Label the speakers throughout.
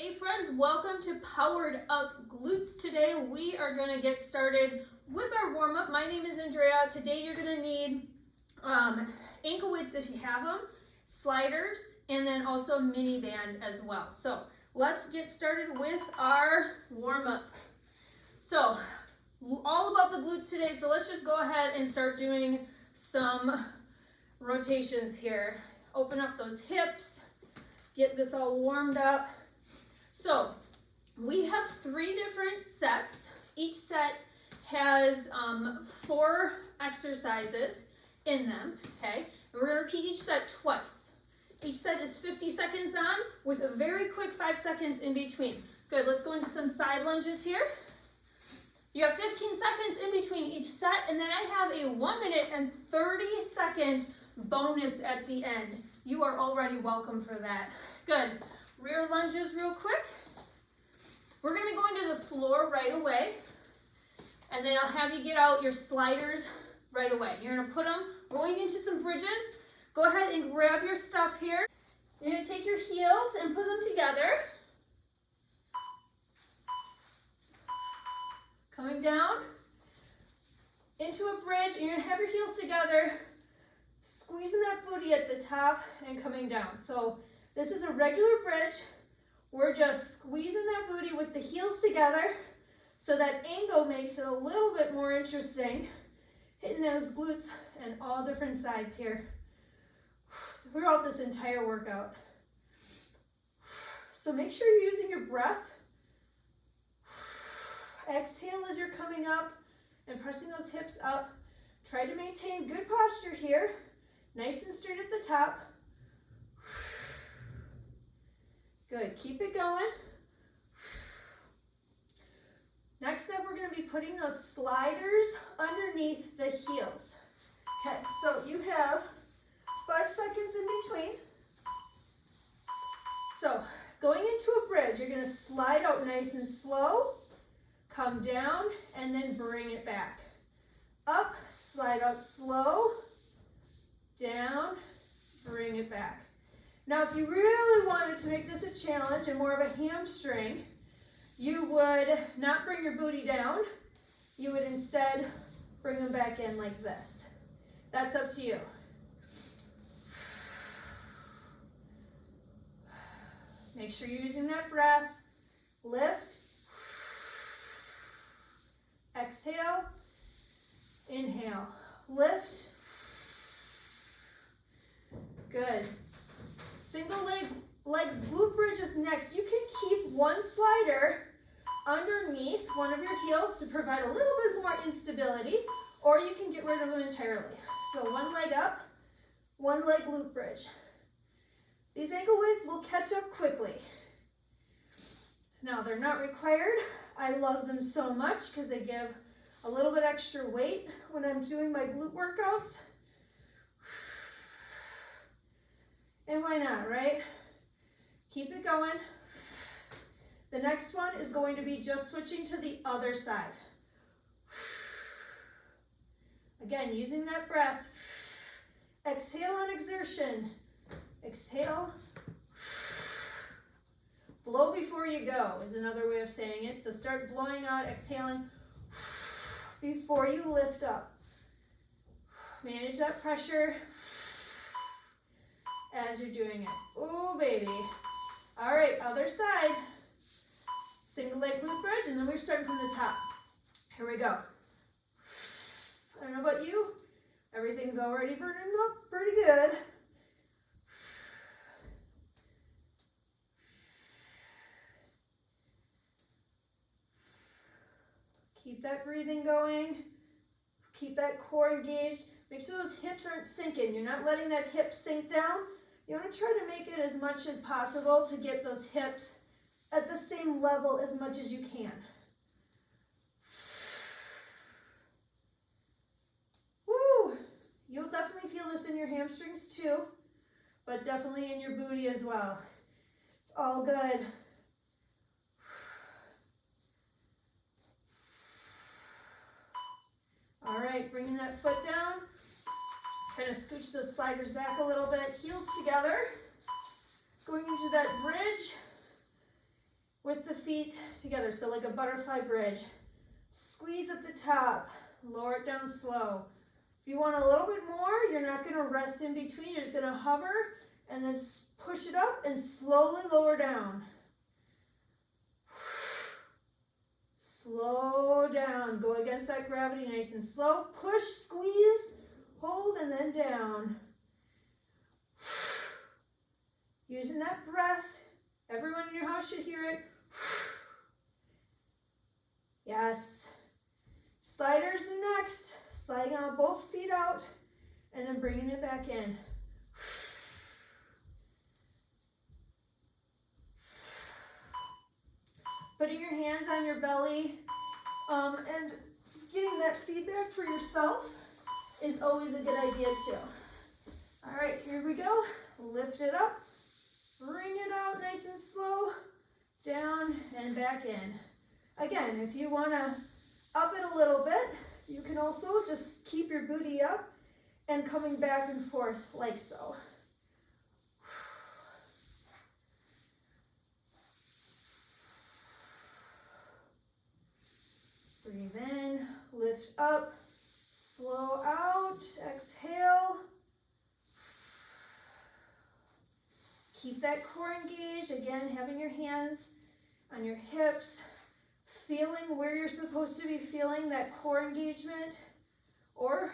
Speaker 1: Hey friends, welcome to Powered Up Glutes. Today we are going to get started with our warm-up. My name is Andrea. Today you're going to need ankle weights if you have them, sliders, and then also a mini band as well. So let's get started with our warm-up. So all about the glutes today, so let's just go ahead and start doing some rotations here. Open up those hips, get this all warmed up. So we have 3 different sets. Each set has 4 exercises in them, okay? And we're gonna repeat each set twice. Each set is 50 seconds on with a very quick 5 seconds in between. Good, let's go into some side lunges here. You have 15 seconds in between each set, and then I have a 1 minute and 30-second bonus at the end. You are already welcome for that. Good. Rear lunges real quick. We're going to be going to the floor right away, and then I'll have you get out your sliders right away. You're going to put them going into some bridges. Go ahead and grab your stuff here. You're going to take your heels and put them together. Coming down into a bridge, and you're going to have your heels together, squeezing that booty at the top and coming down. So this is a regular bridge. We're just squeezing that booty with the heels together so that angle makes it a little bit more interesting. Hitting those glutes and all different sides here throughout this entire workout. So make sure you're using your breath. Exhale as you're coming up and pressing those hips up. Try to maintain good posture here. Nice and straight at the top. Good, keep it going. Next up, we're going to be putting those sliders underneath the heels. Okay, so you have 5 seconds in between. So going into a bridge, you're going to slide out nice and slow, come down, and then bring it back. Up, slide out slow, down, bring it back. Now, if you really wanted to make this a challenge and more of a hamstring, you would not bring your booty down. You would instead bring them back in like this. That's up to you. Make sure you're using that breath. Lift. Exhale. Inhale. Lift. Good. Single leg glute bridge is next. You can keep one slider underneath one of your heels to provide a little bit more instability, or you can get rid of them entirely. So one leg up, one leg glute bridge. These ankle weights will catch up quickly. Now, they're not required. I love them so much because they give a little bit extra weight when I'm doing my glute workouts. And why not, right? Keep it going. The next one is going to be just switching to the other side. Again, using that breath. Exhale on exertion. Exhale. Blow before you go is another way of saying it. So start blowing out, exhaling before you lift up. Manage that pressure as you're doing it. Ooh, baby. All right, other side. Single leg glute bridge, and then we're starting from the top. Here we go. I don't know about you. Everything's already burning up pretty good. Keep that breathing going. Keep that core engaged. Make sure those hips aren't sinking. You're not letting that hip sink down. You want to try to make it as much as possible to get those hips at the same level as much as you can. Woo! You'll definitely feel this in your hamstrings too, but definitely in your booty as well. It's all good. All right, bringing that foot down. Kind of scooch those sliders back a little bit. Heels together. Going into that bridge. with the feet together, so like a butterfly bridge. Squeeze at the top, lower it down slow. If you want a little bit more, you're not going to rest in between, you're just going to hover and then push it up and slowly lower down. Slow down, go against that gravity nice and slow. Push, squeeze, hold, and then down. Using that breath. Everyone in your house should hear it. Yes. Sliders next. Sliding out both feet out and then bringing it back in. Putting your hands on your belly and getting that feedback for yourself is always a good idea too. All right, here we go. Lift it up. Bring it out nice and slow. Down and back in. Again, if you want to up it a little bit, you can also just keep your booty up and coming back and forth like so. Breathe in, lift up, slow out, exhale. Keep that core engaged. Again, having your hands on your hips, feeling where you're supposed to be feeling that core engagement or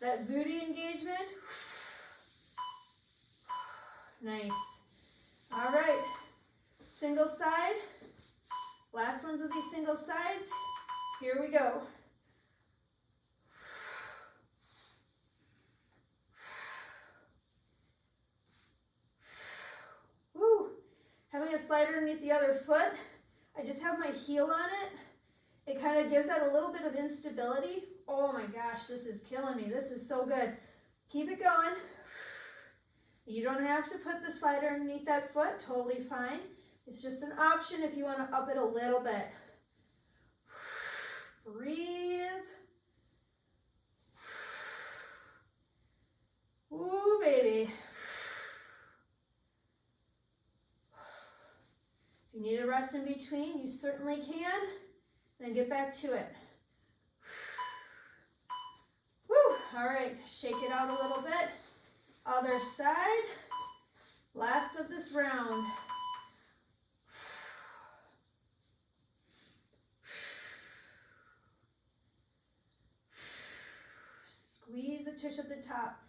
Speaker 1: that booty engagement. Nice. All right, single side. Last ones of these single sides. Here we go. Woo. Having a slider underneath the other foot. I just have my heel on it. It kind of gives that a little bit of instability. Oh my gosh, this is killing me. This is so good. Keep it going. You don't have to put the slider underneath that foot. Totally fine. It's just an option if you want to up it a little bit. Breathe. Ooh, baby. If you need a rest in between, you certainly can. Then get back to it. Woo. All right, shake it out a little bit. Other side. Last of this round. Squeeze the tush at the top.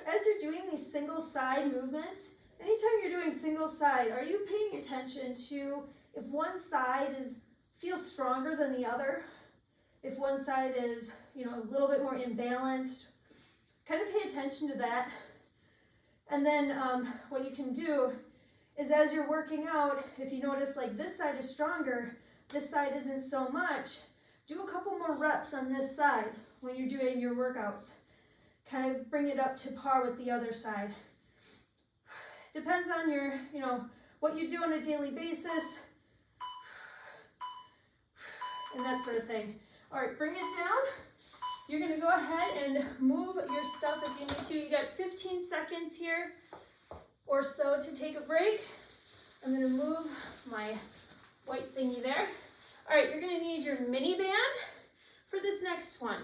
Speaker 1: As you're doing these single side movements, anytime you're doing single side, are you paying attention to if one side feels stronger than the other? If one side is, a little bit more imbalanced, kind of pay attention to that. And then what you can do is as you're working out, if you notice like this side is stronger, this side isn't so much, do a couple more reps on this side when you're doing your workouts. Kind of bring it up to par with the other side. Depends on your, what you do on a daily basis and that sort of thing. All right, bring it down. You're gonna go ahead and move your stuff if you need to. You got 15 seconds here or so to take a break. I'm gonna move my white thingy there. All right, you're gonna need your mini band for this next one.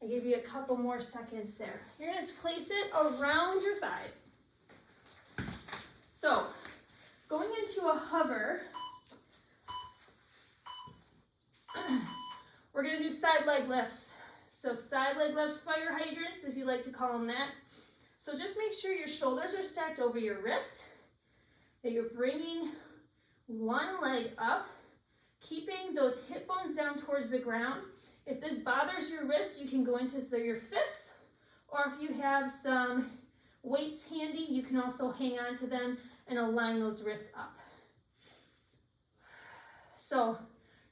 Speaker 1: I give you a couple more seconds there. You're gonna place it around your thighs. So, going into a hover, we're gonna do side leg lifts. So side leg lifts, fire hydrants, if you like to call them that. So just make sure your shoulders are stacked over your wrist, that you're bringing one leg up, keeping those hip bones down towards the ground. If this bothers your wrist, you can go into your fists, or if you have some weights handy, you can also hang on to them and align those wrists up. So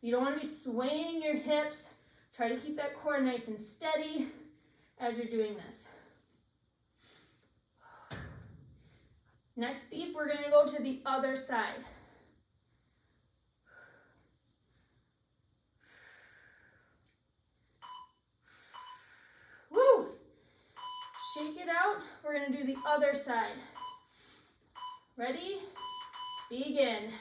Speaker 1: you don't want to be swaying your hips. Try to keep that core nice and steady as you're doing this. Next beat, we're going to go to the other side. Woo! Shake it out. We're going to do the other side. Ready? Begin.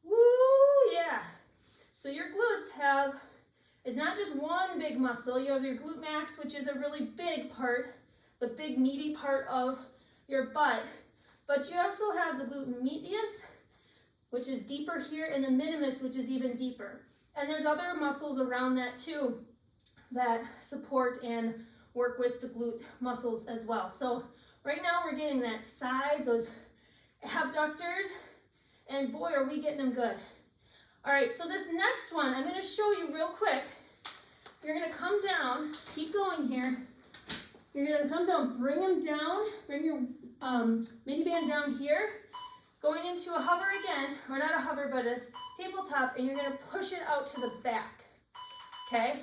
Speaker 1: Woo, yeah. So your glutes it's not just one big muscle. You have your glute max, which is a really big part, the big meaty part of your butt. But you also have the glute medius, which is deeper here, and the minimus, which is even deeper. And there's other muscles around that too that support and work with the glute muscles as well. So right now we're getting that side, those abductors, and boy, are we getting them good. All right, so this next one, I'm gonna show you real quick. You're gonna come down, keep going here. You're gonna come down, bring them down, bring your mini band down here, going into a hover again, or not a hover, but a tabletop, and you're gonna push it out to the back, okay?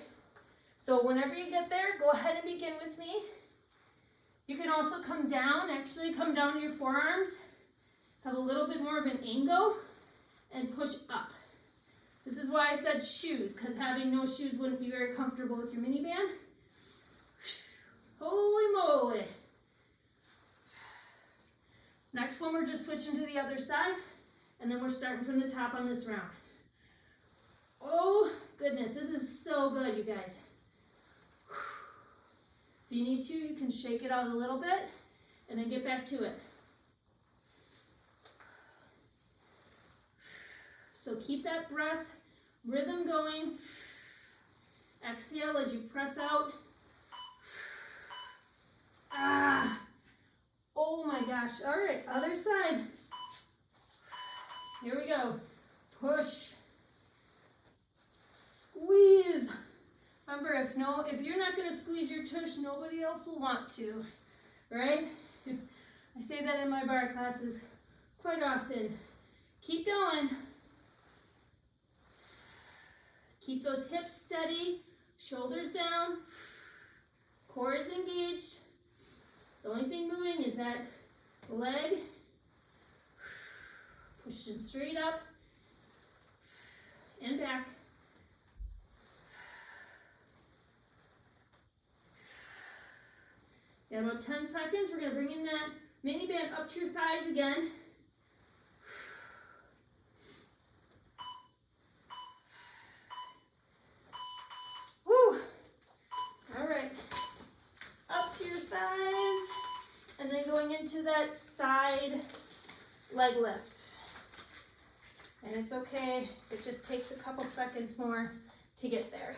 Speaker 1: So whenever you get there, go ahead and begin with me. You can also come down, actually come down to your forearms, have a little bit more of an angle, and push up. This is why I said shoes, because having no shoes wouldn't be very comfortable with your mini band. Holy moly. Next one, we're just switching to the other side, and then we're starting from the top on this round. Oh goodness, this is so good, you guys. If you need to, you can shake it out a little bit, and then get back to it. So keep that breath, rhythm going. Exhale as you press out. Ah, oh my gosh. All right, other side. Here we go. Push. Squeeze. Remember, if you're not going to squeeze your tush, nobody else will want to, right? I say that in my bar classes quite often. Keep going. Keep those hips steady, shoulders down, core is engaged. The only thing moving is that leg, pushing straight up and back. Got about 10 seconds. We're going to bring in that mini band up to your thighs again. Woo! All right. Up to your thighs. And then going into that side leg lift. And it's okay. It just takes a couple seconds more to get there.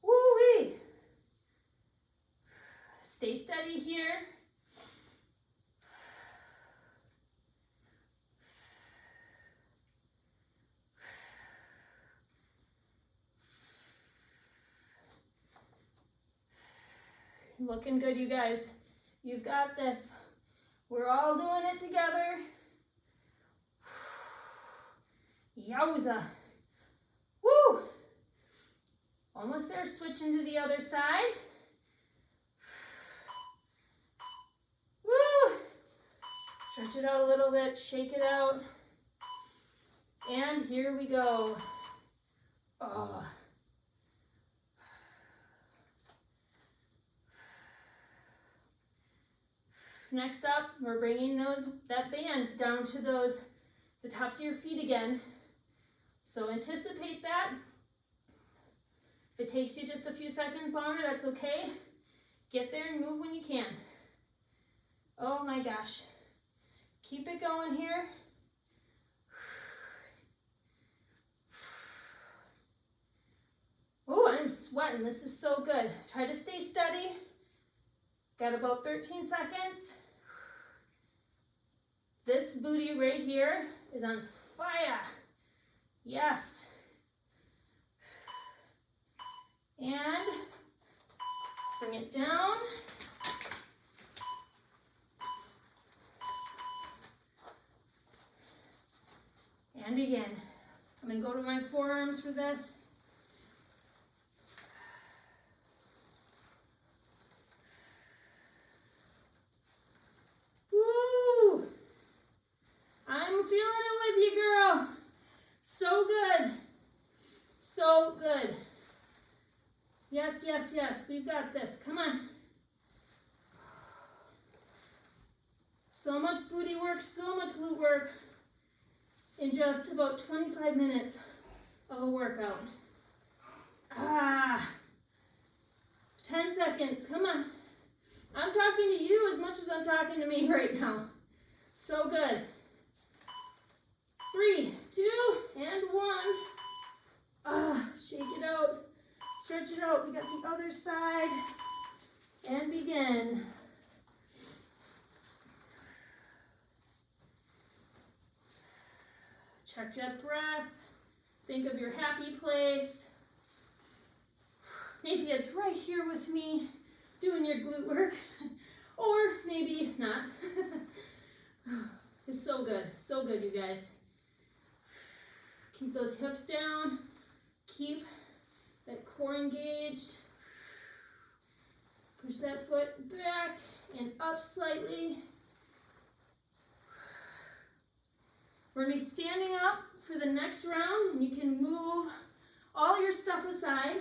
Speaker 1: Woo-wee! Stay steady here. Looking good, you guys. You've got this. We're all doing it together. Yowza. Woo! Almost there. Switching to the other side. Woo! Stretch it out a little bit. Shake it out. And here we go. Oh. Next up, we're bringing that band down to the tops of your feet again. So anticipate that. If it takes you just a few seconds longer, that's okay. Get there and move when you can. Oh my gosh. Keep it going here. Oh, I'm sweating. This is so good. Try to stay steady. Got about 13 seconds. This booty right here is on fire. Yes. And bring it down. And begin. I'm going to go to my forearms for this. Woo! I'm feeling it with you, girl. So good. So good. Yes, yes, yes. We've got this. Come on. So much booty work, so much glute work in just about 25 minutes of a workout. 10 seconds. Come on. I'm talking to you as much as I'm talking to me right now. So good. 3, 2, and 1. Shake it out. Stretch it out. We got the other side. And begin. Check that breath. Think of your happy place. Maybe it's right here with me doing your glute work, or maybe not. It's so good, you guys. Keep those hips down. Keep that core engaged. Push that foot back and up slightly. We're going to be standing up for the next round, and you can move all your stuff aside.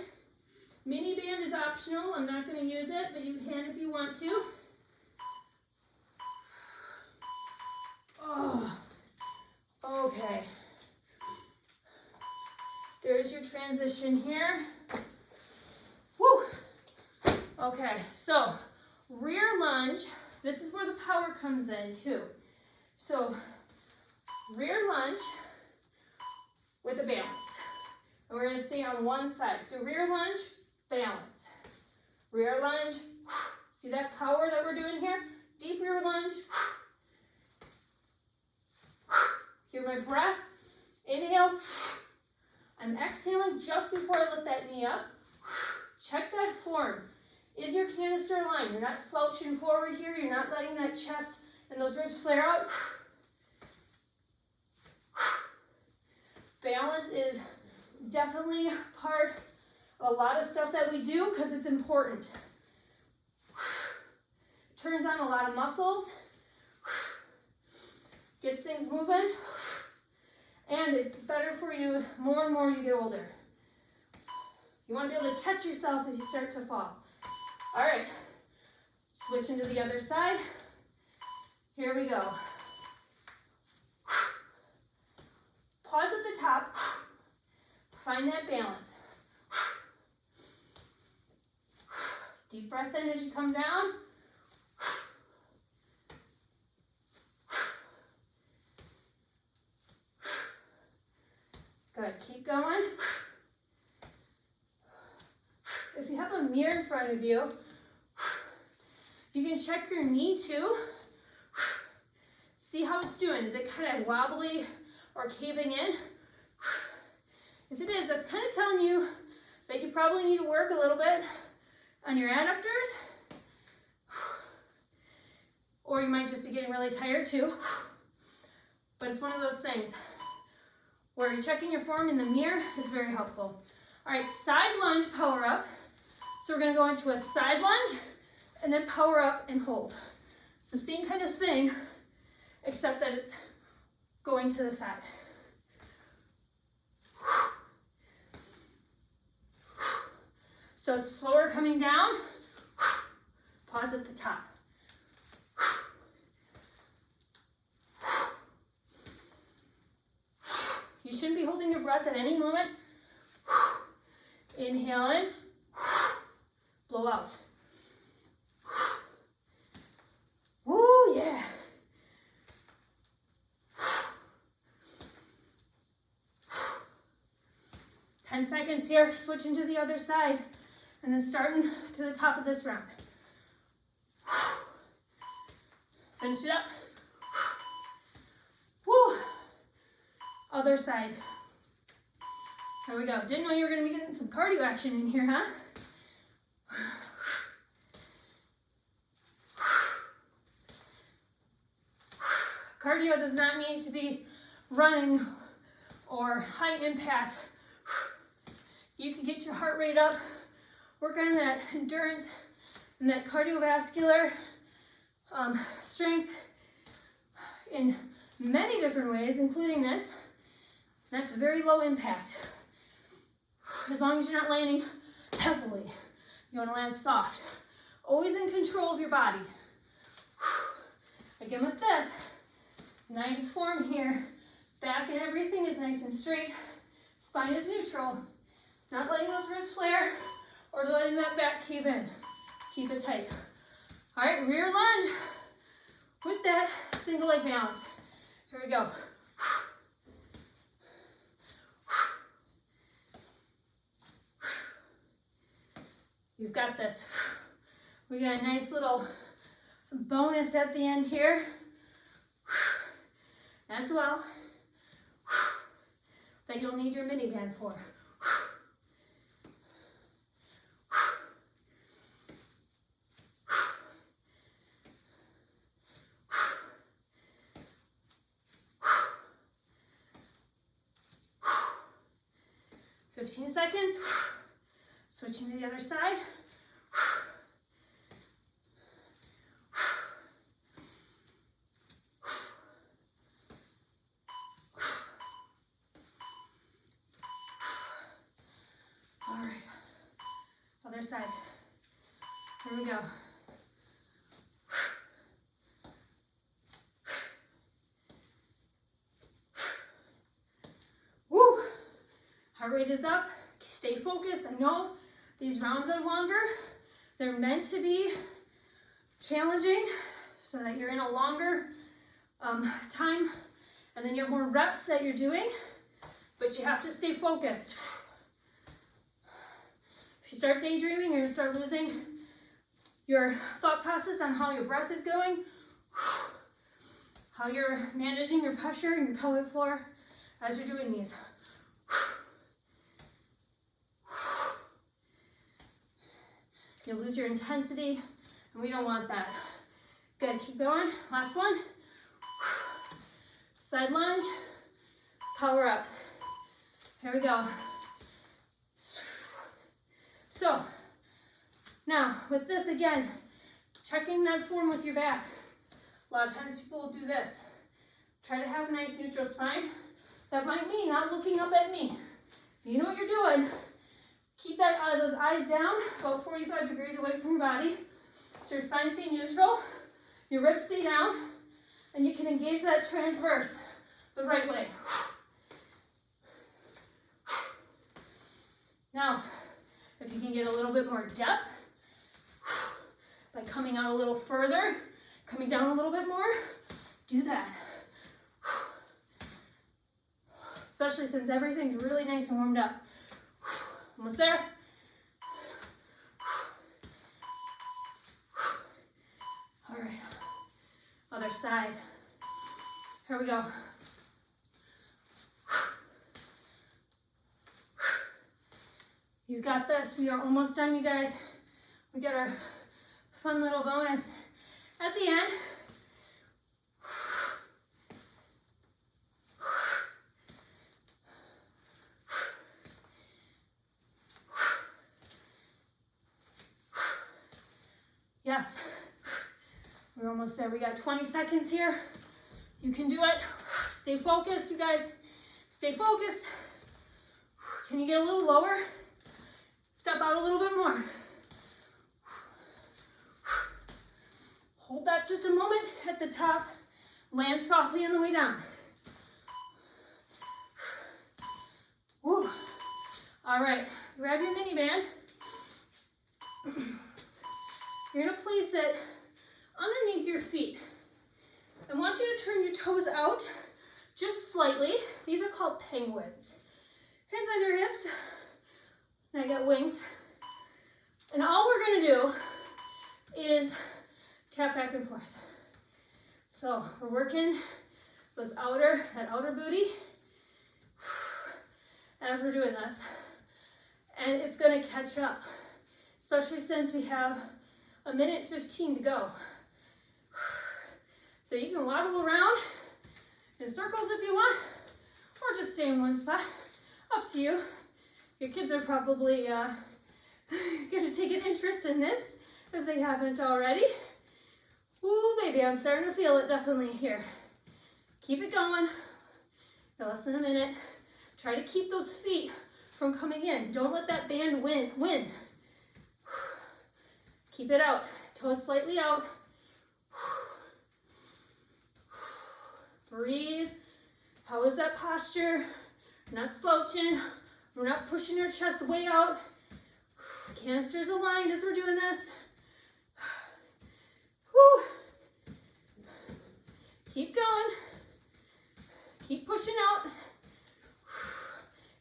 Speaker 1: Miniband is optional. I'm not going to use it, but you can if you want to. Oh, okay. There's your transition here. Woo! Okay, so rear lunge. This is where the power comes in too. So rear lunge with a balance. And we're going to stay on one side. So rear lunge, balance. Rear lunge. See that power that we're doing here? Deep rear lunge. Hear my breath. Inhale. I'm exhaling just before I lift that knee up. Check that form. Is your canister aligned? You're not slouching forward here. You're not letting that chest and those ribs flare out. Balance is definitely part of a lot of stuff that we do because it's important. Turns on a lot of muscles. Gets things moving. And it's better for you more and more you get older. You want to be able to catch yourself if you start to fall. All right. Switch into the other side. Here we go. Pause at the top. Find that balance. Deep breath in as you come down. Good, keep going. If you have a mirror in front of you, you can check your knee too. See how it's doing. Is it kind of wobbly or caving in? If it is, that's kind of telling you that you probably need to work a little bit on your adductors. Or you might just be getting really tired too. But it's one of those things where you're checking your form in the mirror is very helpful. All right, side lunge, power up. So we're gonna go into a side lunge and then power up and hold. So same kind of thing, except that it's going to the side. So it's slower coming down. Pause at the top. You shouldn't be holding your breath at any moment. Inhale in, blow out. Woo, yeah. Ten seconds here, switching to the other side, and then starting to the top of this round. Finish it up. Woo. Other side. There we go. Didn't know you were going to be getting some cardio action in here, huh? Cardio does not need to be running or high impact. You can get your heart rate up, work on that endurance and that cardiovascular strength in many different ways, including this. That's very low impact. As long as you're not landing heavily, You want to land soft. Always in control of your body. Again with this, nice form here. Back and everything is nice and straight. Spine is neutral. Not letting those ribs flare or letting that back cave in. Keep it tight. All right, rear lunge with that single leg balance. Here we go. You've got this. We got a nice little bonus at the end here as well that you'll need your mini band for. 15 seconds. Switching to the other side. All right, other side. Here we go. Woo! Heart rate is up. Stay focused. I know these rounds are longer. They're meant to be challenging so that you're in a longer time and then you have more reps that you're doing, but you have to stay focused. If you start daydreaming, you're gonna start losing your thought process on how your breath is going, how you're managing your pressure in your pelvic floor as you're doing these. You'll lose your intensity, and we don't want that. Good, keep going. Last one. Side lunge, power up. Here we go. So, now with this again, checking that form with your back. A lot of times people will do this. Try to have a nice neutral spine. That might mean not looking up at me. You know what you're doing. Keep that, those eyes down, about 45 degrees away from your body. So your spine stay neutral, your ribs stay down, and you can engage that transverse the right way. Now, if you can get a little bit more depth, by coming out a little further, coming down a little bit more, do that. Especially since everything's really nice and warmed up. Almost there. All right, other side. Here we go. You got this. We are almost done, you guys. We got our fun little bonus at the end. Yes, we're almost there. We got 20 seconds here. You can do it. Stay focused, you guys. Stay focused. Can you get a little lower? Step out a little bit more. Hold that just a moment at the top. Land softly on the way down. Woo. All right, grab your mini band. You're gonna place it underneath your feet. I want you to turn your toes out just slightly. These are called penguins. Hands on your hips. And I got wings. And all we're gonna do is tap back and forth. So we're working that outer booty as we're doing this. And it's gonna catch up, especially since we have a minute 15 to go. So you can waddle around in circles if you want, or just stay in one spot. Up to you. Your kids are probably gonna take an interest in this if they haven't already. Ooh, baby, I'm starting to feel it definitely here. Keep it going. Got less than a minute. Try to keep those feet from coming in. Don't let that band win. Keep it out. Toes slightly out. Breathe. How is that posture? We're not slouching. We're not pushing our chest way out. Canisters aligned as we're doing this. Whew. Keep going. Keep pushing out.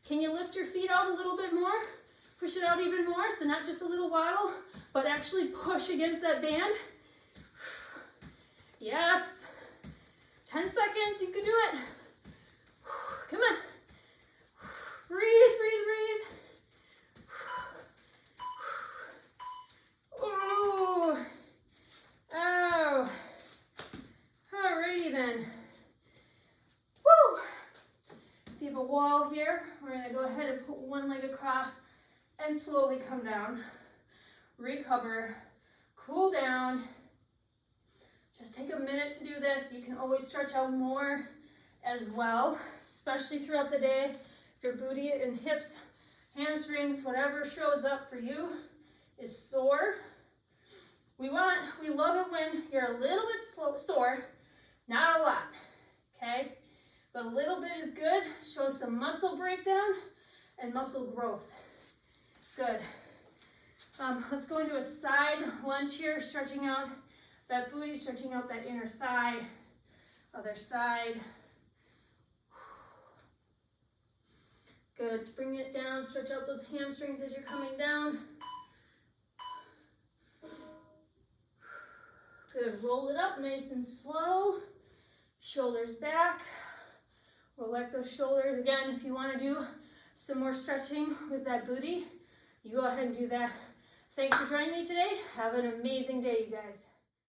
Speaker 1: Can you lift your feet out a little bit more? Push it out even more, so not just a little waddle, but actually push against that band. Yes. 10 seconds, you can do it. Come on. Breathe, breathe, breathe. Ooh. Oh. Alrighty then. Woo. If you have a wall here, we're going to go ahead and put one leg across and slowly come down. Recover. Cool down. Just take a minute to do this. You can always stretch out more as well, especially throughout the day. If your booty and hips, hamstrings, whatever shows up for you is sore. We love it when you're a little bit sore, not a lot, okay? But a little bit is good. Shows some muscle breakdown and muscle growth. Good. Let's go into a side lunge here, stretching out that booty, stretching out that inner thigh. Other side. Good. Bring it down. Stretch out those hamstrings as you're coming down. Good. Roll it up nice and slow. Shoulders back. Roll those shoulders. Again, if you want to do some more stretching with that booty, you go ahead and do that. Thanks for joining me today. Have an amazing day, you guys.